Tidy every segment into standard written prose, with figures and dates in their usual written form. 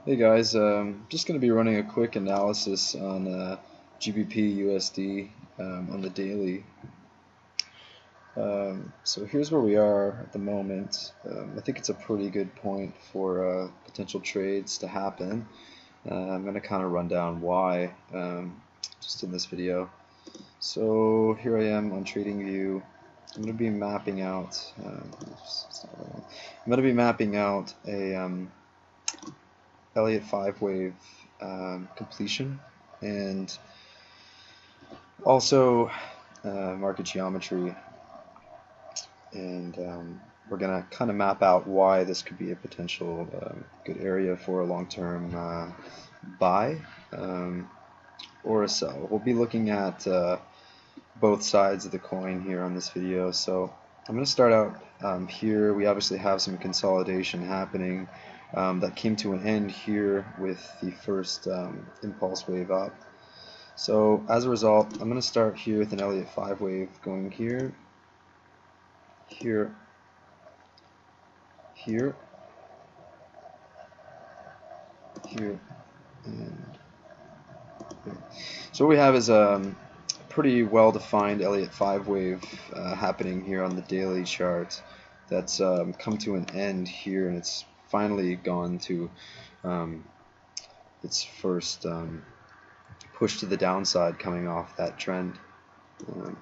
Hey guys, just going to be running a quick analysis on GBPUSD on the daily. So here's where we are at the moment. I think it's a pretty good point for potential trades to happen. I'm going to kind of run down why just in this video. So here I am on TradingView. I'm going to be mapping out. A Elliott 5-wave completion and also market geometry, and we're going to kind of map out why this could be a potential good area for a long-term buy or a sell. We'll be looking at both sides of the coin here on this video. So I'm going to start out here. We obviously have some consolidation happening that came to an end here with the first impulse wave up. So as a result, I'm going to start here with an Elliott 5 wave going here, here, here, here, and here. So what we have is a pretty well-defined Elliott 5 wave happening here on the daily chart that's come to an end here, and it's finally gone to its first push to the downside coming off that trend. Now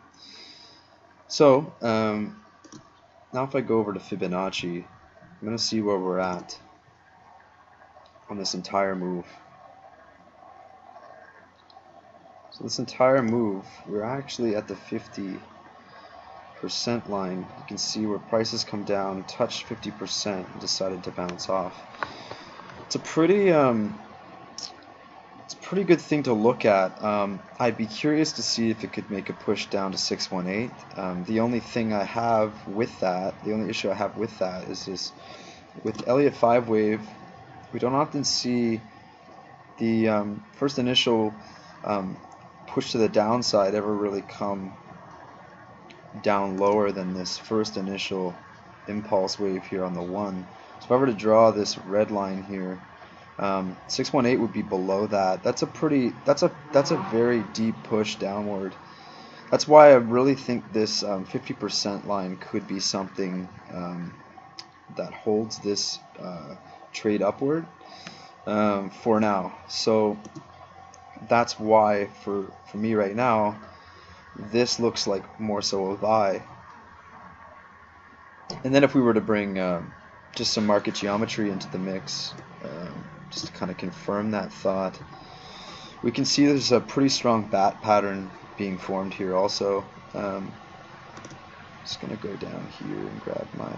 if I go over to Fibonacci, I'm going to see where we're at on this entire move. So this entire move, we're actually at the 50% line. You can see where prices come down, touched 50%, and decided to bounce off. It's a pretty good thing to look at. I'd be curious to see if it could make a push down to 618. The only thing I have with that, the only issue I have with that is this: with Elliott 5 wave, we don't often see the first initial push to the downside ever really come down lower than this first initial impulse wave here on the 1. So if I were to draw this red line here, 618 would be below that. That's a very deep push downward. That's why I really think this 50% line could be something that holds this trade upward for now. So that's why for me right now, this looks like more so a buy. And then if we were to bring just some market geometry into the mix, just to kind of confirm that thought, we can see there's a pretty strong bat pattern being formed here also. Just going to go down here and grab my...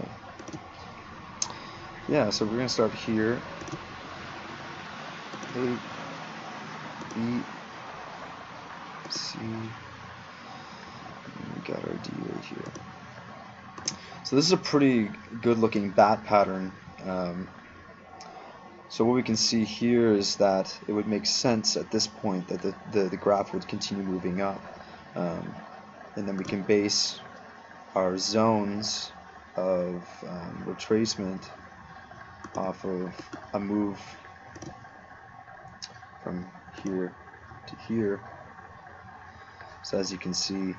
Yeah, so we're going to start here. A, B, C, and we got our D right here. So this is a pretty good looking bat pattern. So what we can see here is that it would make sense at this point that the graph would continue moving up, and then we can base our zones of retracement off of a move from here to here. So as you can see,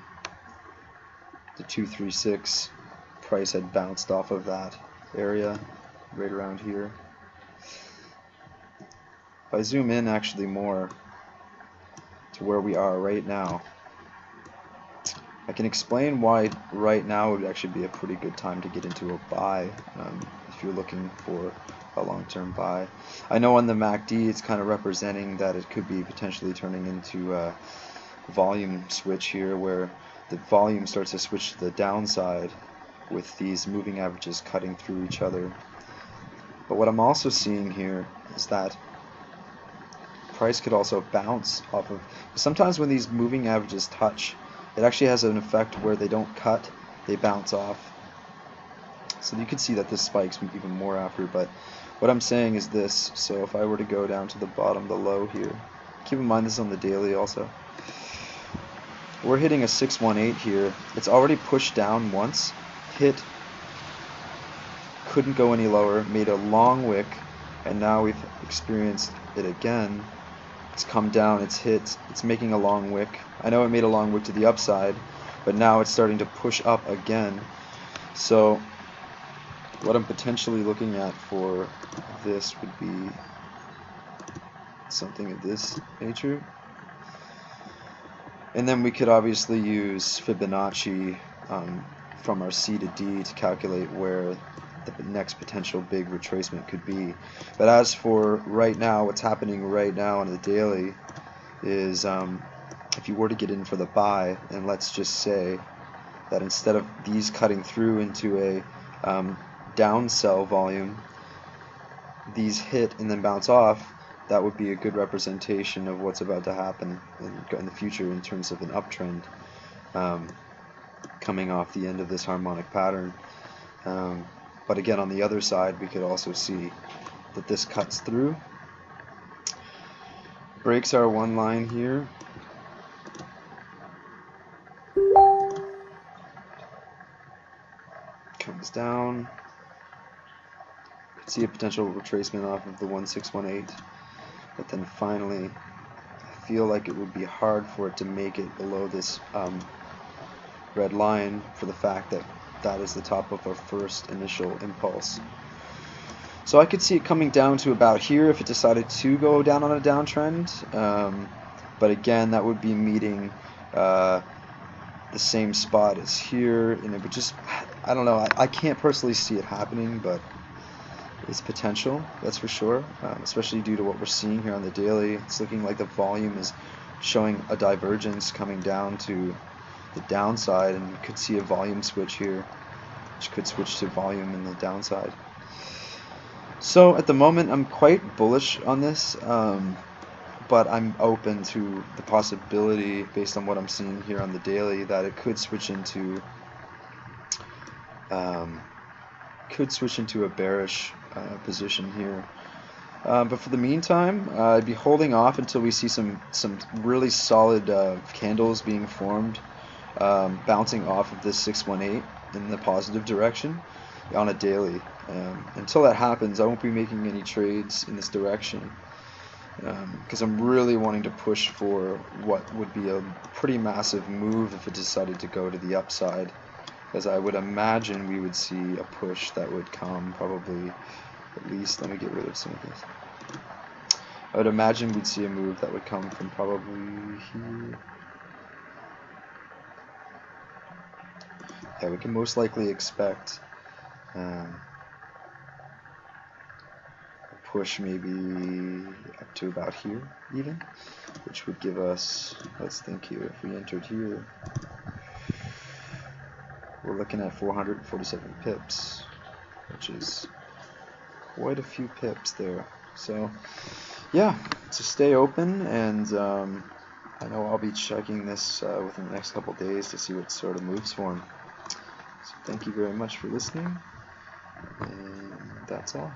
the 236 price had bounced off of that area right around here. If I zoom in actually more to where we are right now, I can explain why right now would actually be a pretty good time to get into a buy if you're looking for a long-term buy. I know on the MACD it's kind of representing that it could be potentially turning into a volume switch here, where the volume starts to switch to the downside with these moving averages cutting through each other. But what I'm also seeing here is that price could also bounce off of, sometimes when these moving averages touch, it actually has an effect where they don't cut, they bounce off. So you can see that this spikes even more after, but what I'm saying is this: so if I were to go down to the bottom, the low here, keep in mind this is on the daily also, we're hitting a 618 here. It's already pushed down once, hit, couldn't go any lower, made a long wick, and now we've experienced it again. It's come down, it's hit, it's making a long wick. I know it made a long wick to the upside, but now it's starting to push up again. So what I'm potentially looking at for this would be something of this nature. And then we could obviously use Fibonacci from our C to D to calculate where the next potential big retracement could be. But as for right now, what's happening right now on the daily is if you were to get in for the buy, and let's just say that instead of these cutting through into a down sell volume, these hit and then bounce off, that would be a good representation of what's about to happen in the future in terms of an uptrend coming off the end of this harmonic pattern. But again, on the other side, we could also see that this cuts through, breaks our one line here, comes down, could see a potential retracement off of the 1618, but then finally I feel like it would be hard for it to make it below this red line for the fact that that is the top of our first initial impulse. So I could see it coming down to about here if it decided to go down on a downtrend, but again, that would be meeting the same spot as here, and it would just, I don't know, I can't personally see it happening, but it's potential, that's for sure, especially due to what we're seeing here on the daily. It's looking like the volume is showing a divergence coming down to the downside, and you could see a volume switch here, which could switch to volume in the downside. So at the moment I'm quite bullish on this, but I'm open to the possibility, based on what I'm seeing here on the daily, that it could switch into a bearish position here. But for the meantime, I'd be holding off until we see some really solid candles being formed, bouncing off of this 618 in the positive direction on a daily. Until that happens, I won't be making any trades in this direction, because I'm really wanting to push for what would be a pretty massive move if it decided to go to the upside, because I would imagine we would see a push that would come probably, at least, let me get rid of some of this. I would imagine we'd see a move that would come from probably here. Yeah, we can most likely expect a push maybe up to about here even, which would give us, let's think here, if we entered here, we're looking at 447 pips, which is quite a few pips there. So yeah, to stay open, and I know I'll be checking this within the next couple days to see what sort of moves form. So thank you very much for listening, and that's all.